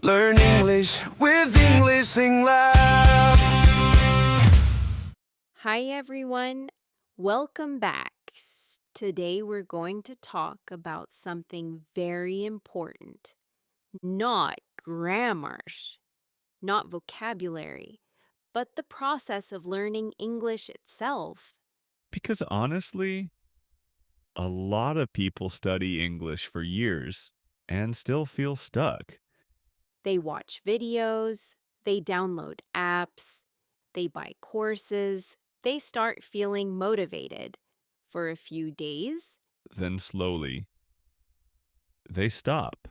Learn English with English Lab. Hi, everyone. Welcome back. Today, we're going to talk about something very important. Not grammar, not vocabulary, but the process of learning English itself. Because honestly, a lot of people study English for years and still feel stuck. They watch videos, they download apps, they buy courses, they start feeling motivated for a few days, Then slowly, they stop.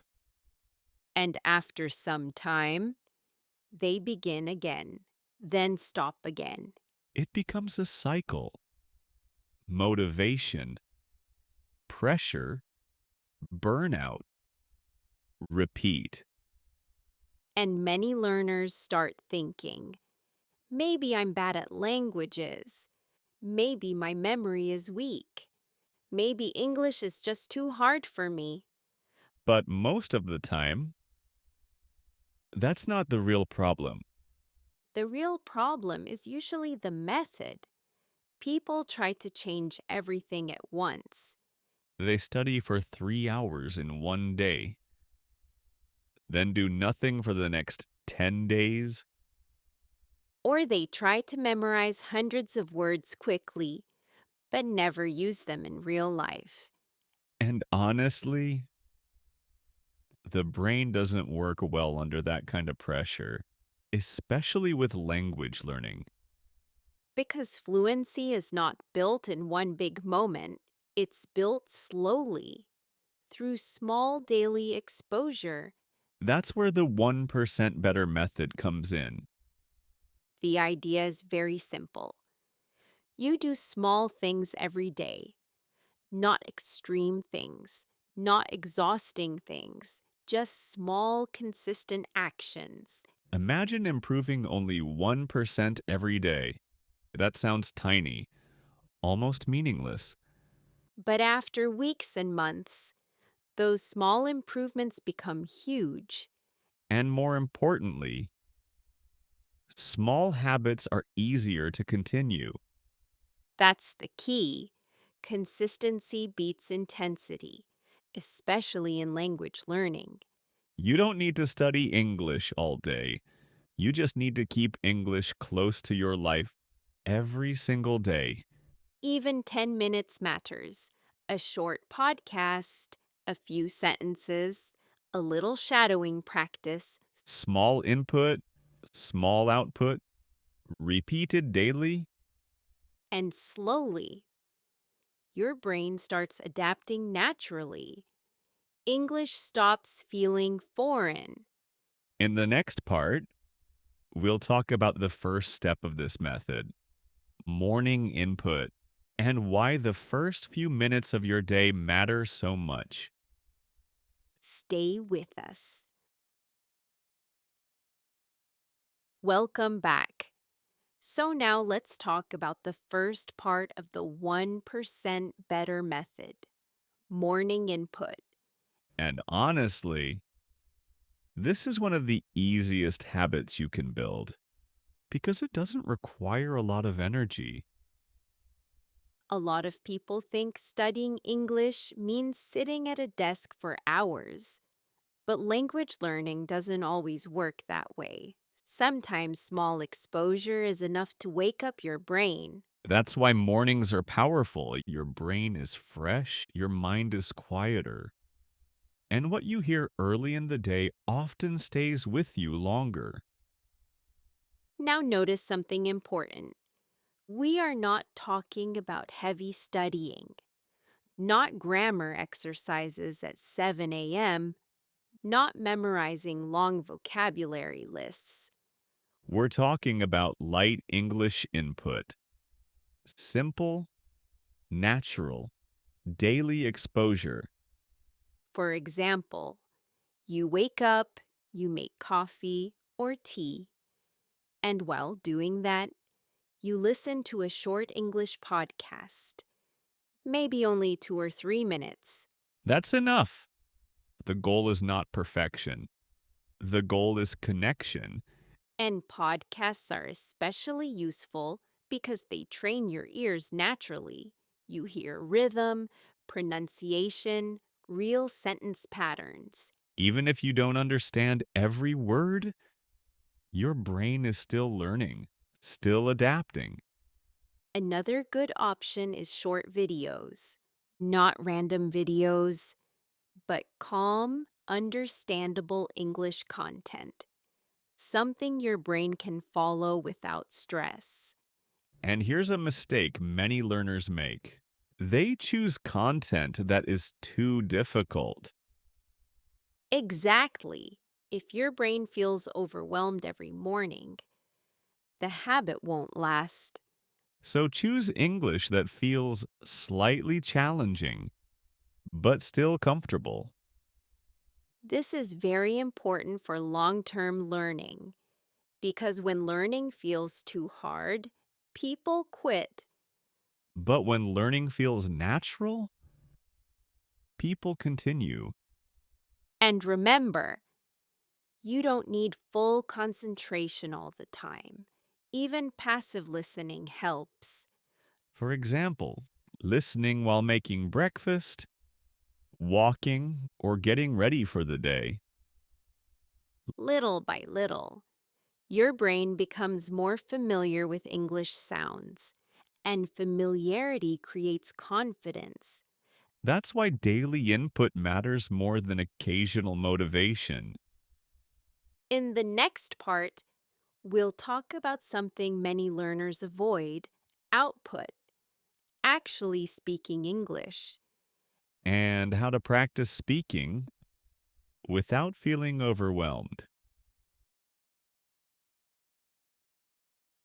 and after some time, they begin again, then stop again. It becomes a cycle. Motivation, pressure, burnout, repeat. And many learners start thinking, maybe I'm bad at languages. Maybe my memory is weak. Maybe English is just too hard for me. But most of the time, that's not the real problem. The real problem is usually the method. People try to change everything at once, They study for 3 hours in one day, then do nothing for the next 10 days. or they try to memorize hundreds of words quickly, but never use them in real life. And honestly, the brain doesn't work well under that kind of pressure, especially with language learning. Because fluency is not built in one big moment, it's built slowly through small daily exposure. That's where the 1% better method comes in. The idea is very simple. You do small things every day, not extreme things, not exhausting things, just small, consistent actions. Imagine improving only 1% every day. That sounds tiny, almost meaningless. But after weeks and months, those small improvements become huge. And more importantly, small habits are easier to continue. That's the key. Consistency beats intensity, especially in language learning. You don't need to study English all day. You just need to keep English close to your life every single day. Even 10 minutes matters. A short podcast, a few sentences, a little shadowing practice, Small input, small output, repeated daily. and slowly, your brain starts adapting naturally. English stops feeling foreign. In the next part, we'll talk about the first step of this method, morning input, and why the first few minutes of your day matter so much. Stay with us. Welcome back. So now let's talk about the first part of the 1% better method, morning input. And honestly, this is one of the easiest habits you can build because it doesn't require a lot of energy. A lot of people think studying English means sitting at a desk for hours. But language learning doesn't always work that way. Sometimes small exposure is enough to wake up your brain. That's why mornings are powerful. Your brain is fresh, your mind is quieter. And what you hear early in the day often stays with you longer. Now notice something important. We are not talking about heavy studying, not grammar exercises at 7 a.m., not memorizing long vocabulary lists. We're talking about light English input. Simple, natural, daily exposure. For example, you wake up, you make coffee or tea, and while doing that, you listen to a short English podcast, maybe only 2 or 3 minutes. That's enough. The goal is not perfection. The goal is connection. And podcasts are especially useful because they train your ears naturally. You hear rhythm, pronunciation, real sentence patterns. Even if you don't understand every word, your brain is still learning, still adapting. Another good option is short videos. Not random videos, but calm, understandable English content. Something your brain can follow without stress. And here's a mistake many learners make. They choose content that is too difficult. Exactly. If your brain feels overwhelmed every morning, the habit won't last. So choose English that feels slightly challenging, but still comfortable. This is very important for long term learning because when learning feels too hard, people quit. But when learning feels natural, people continue. And remember, you don't need full concentration all the time. Even passive listening helps. For example, listening while making breakfast, walking, or getting ready for the day. Little by little, your brain becomes more familiar with English sounds, and familiarity creates confidence. That's why daily input matters more than occasional motivation. In the next part, we'll talk about something many learners avoid: output, actually speaking English. And how to practice speaking without feeling overwhelmed.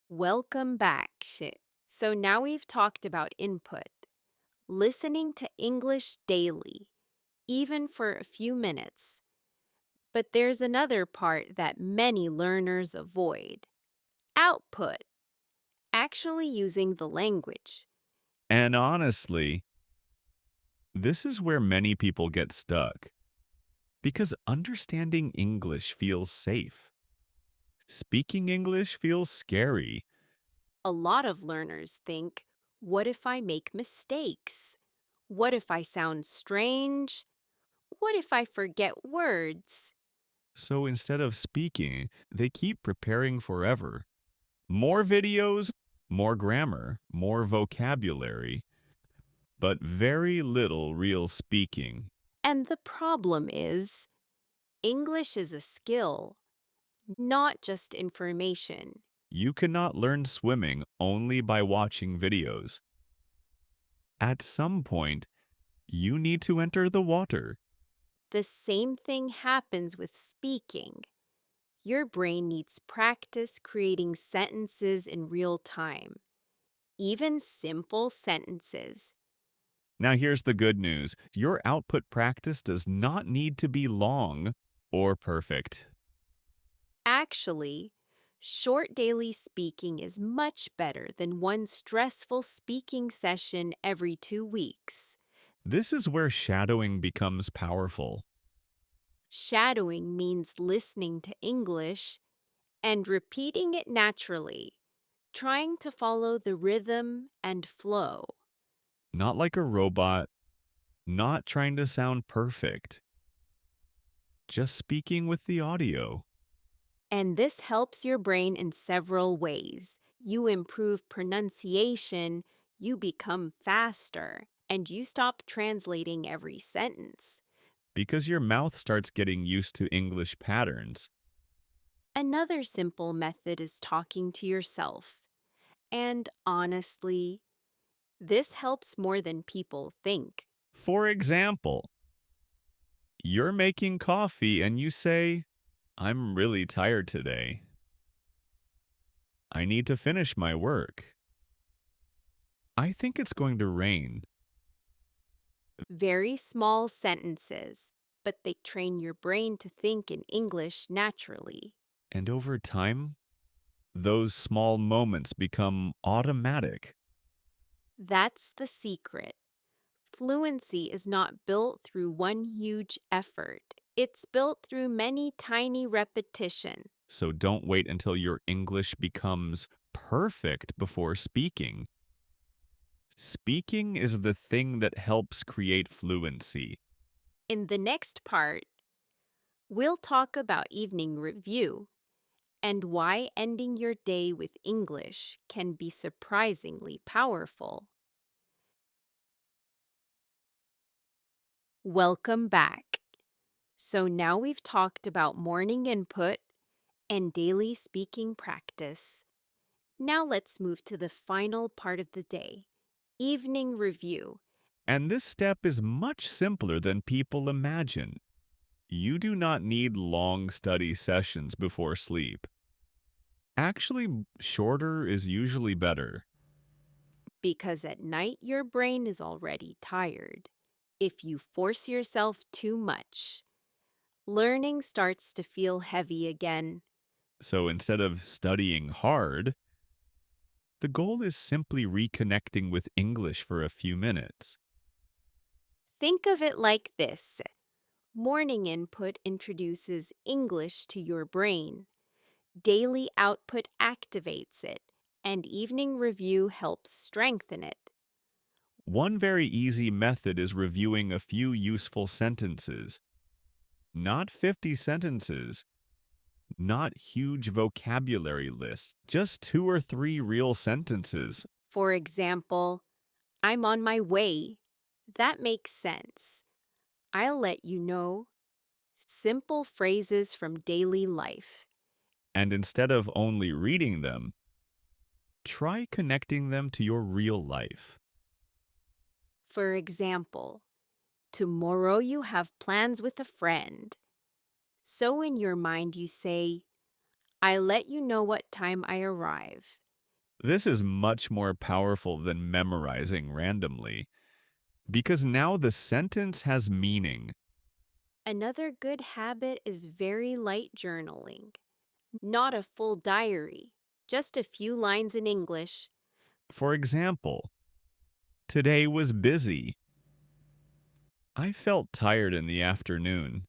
Welcome back. So now we've talked about input, listening to English daily, even for a few minutes. But there's another part that many learners avoid: output, actually using the language. And honestly, this is where many people get stuck because understanding English feels safe. Speaking English feels scary. A lot of learners think, what if I make mistakes? What if I sound strange? What if I forget words? So instead of speaking, they keep preparing forever. More videos, more grammar, more vocabulary, but very little real speaking. And the problem is, English is a skill, not just information. You cannot learn swimming only by watching videos. At some point, you need to enter the water. The same thing happens with speaking. Your brain needs practice creating sentences in real time, even simple sentences. Now, here's the good news your output practice does not need to be long or perfect. Actually, short daily speaking is much better than one stressful speaking session every 2 weeks. This is where shadowing becomes powerful. Shadowing means listening to English and repeating it naturally, trying to follow the rhythm and flow. Not like a robot, not trying to sound perfect, just speaking with the audio. And this helps your brain in several ways. You improve pronunciation, you become faster, and you stop translating every sentence. Because your mouth starts getting used to English patterns. Another simple method is talking to yourself. And honestly, this helps more than people think. For example, you're making coffee and you say, I'm really tired today. I need to finish my work. I think it's going to rain. Very small sentences, but they train your brain to think in English naturally. And over time, those small moments become automatic. That's the secret. Fluency is not built through one huge effort. It's built through many tiny repetitions. So don't wait until your English becomes perfect before speaking. Speaking is the thing that helps create fluency. In the next part, we'll talk about evening review and why ending your day with English can be surprisingly powerful. Welcome back. So now we've talked about morning input and daily speaking practice. Now let's move to the final part of the day, evening review. And this step is much simpler than people imagine. You do not need long study sessions before sleep. Actually, shorter is usually better. Because at night your brain is already tired. If you force yourself too much, learning starts to feel heavy again. So instead of studying hard, the goal is simply reconnecting with English for a few minutes. Think of it like this. Morning input introduces English to your brain. Daily output activates it, and evening review helps strengthen it. One very easy method is reviewing a few useful sentences. Not 50 sentences, not huge vocabulary lists, just 2 or 3 real sentences. For example, I'm on my way. That makes sense. I'll let you know. Simple phrases from daily life. And instead of only reading them, try connecting them to your real life. For example, tomorrow you have plans with a friend. So in your mind you say, I'll let you know what time I arrive. This is much more powerful than memorizing randomly, because now the sentence has meaning. Another good habit is very light journaling. Not a full diary, just a few lines in English. For example, today was busy. I felt tired in the afternoon.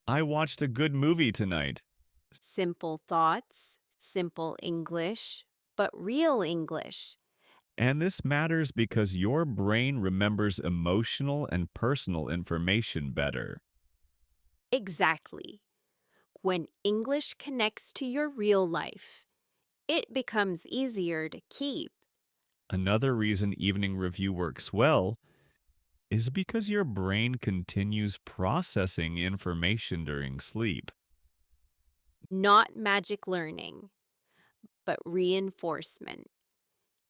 I watched a good movie tonight. Simple thoughts, simple English, but real English. And this matters because your brain remembers emotional and personal information better. Exactly. When English connects to your real life, it becomes easier to keep. Another reason evening review works well is because your brain continues processing information during sleep. Not magic learning, but reinforcement.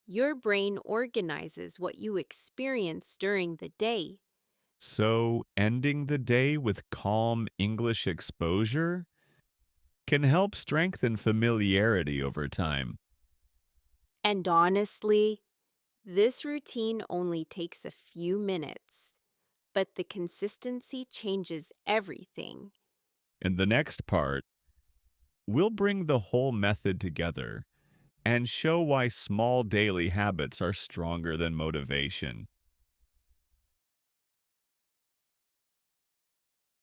Your brain organizes what you experience during the day. So, ending the day with calm English exposure can help strengthen familiarity over time. And honestly, this routine only takes a few minutes, but the consistency changes everything. In the next part, we'll bring the whole method together and show why small daily habits are stronger than motivation.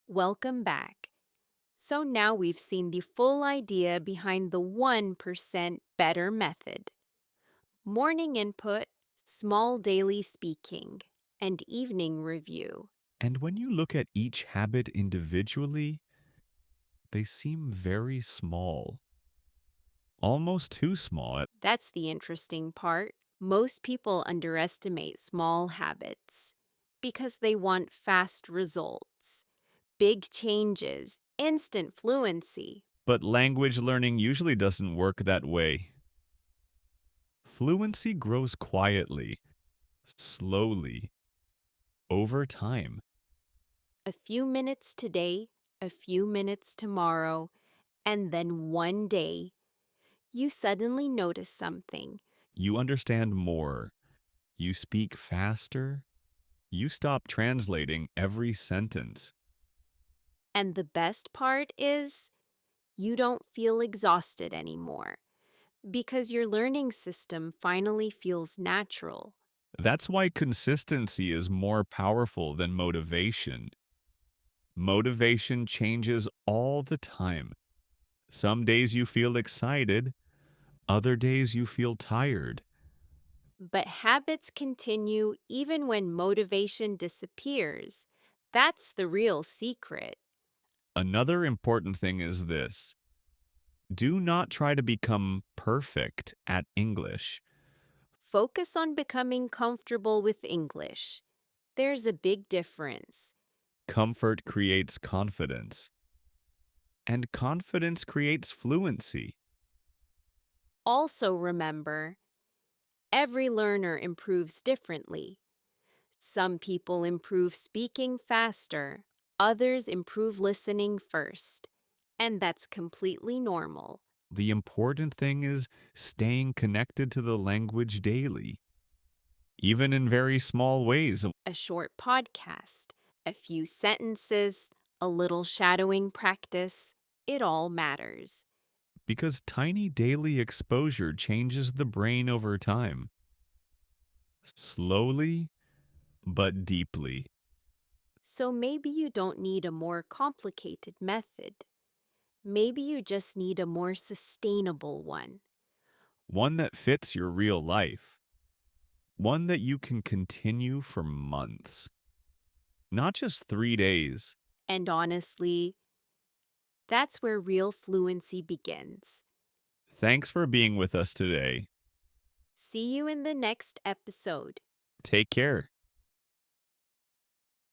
Welcome back. So now we've seen the full idea behind the 1% better method. Morning input, small daily speaking, and evening review. And when you look at each habit individually, they seem very small, almost too small. That's the interesting part. Most people underestimate small habits because they want fast results, big changes, instant fluency. But language learning usually doesn't work that way. Fluency grows quietly, slowly, over time. A few minutes today, a few minutes tomorrow, and then one day, you suddenly notice something. You understand more. You speak faster. You stop translating every sentence. And the best part is, you don't feel exhausted anymore because your learning system finally feels natural. That's why consistency is more powerful than motivation. Motivation changes all the time. Some days you feel excited, other days you feel tired. But habits continue even when motivation disappears. That's the real secret. Another important thing is this: do not try to become perfect at English. Focus on becoming comfortable with English. There's a big difference. Comfort creates confidence, and confidence creates fluency. Also, remember, every learner improves differently. Some people improve speaking faster, others improve listening first, and that's completely normal. The important thing is staying connected to the language daily, even in very small ways, A short podcast, a few sentences, a little shadowing practice, it all matters. because tiny daily exposure changes the brain over time, slowly but deeply. So maybe you don't need a more complicated method. Maybe you just need a more sustainable one. One that fits your real life, one that you can continue for months, not just 3 days. And honestly, that's where real fluency begins. Thanks for being with us today. See you in the next episode. Take care.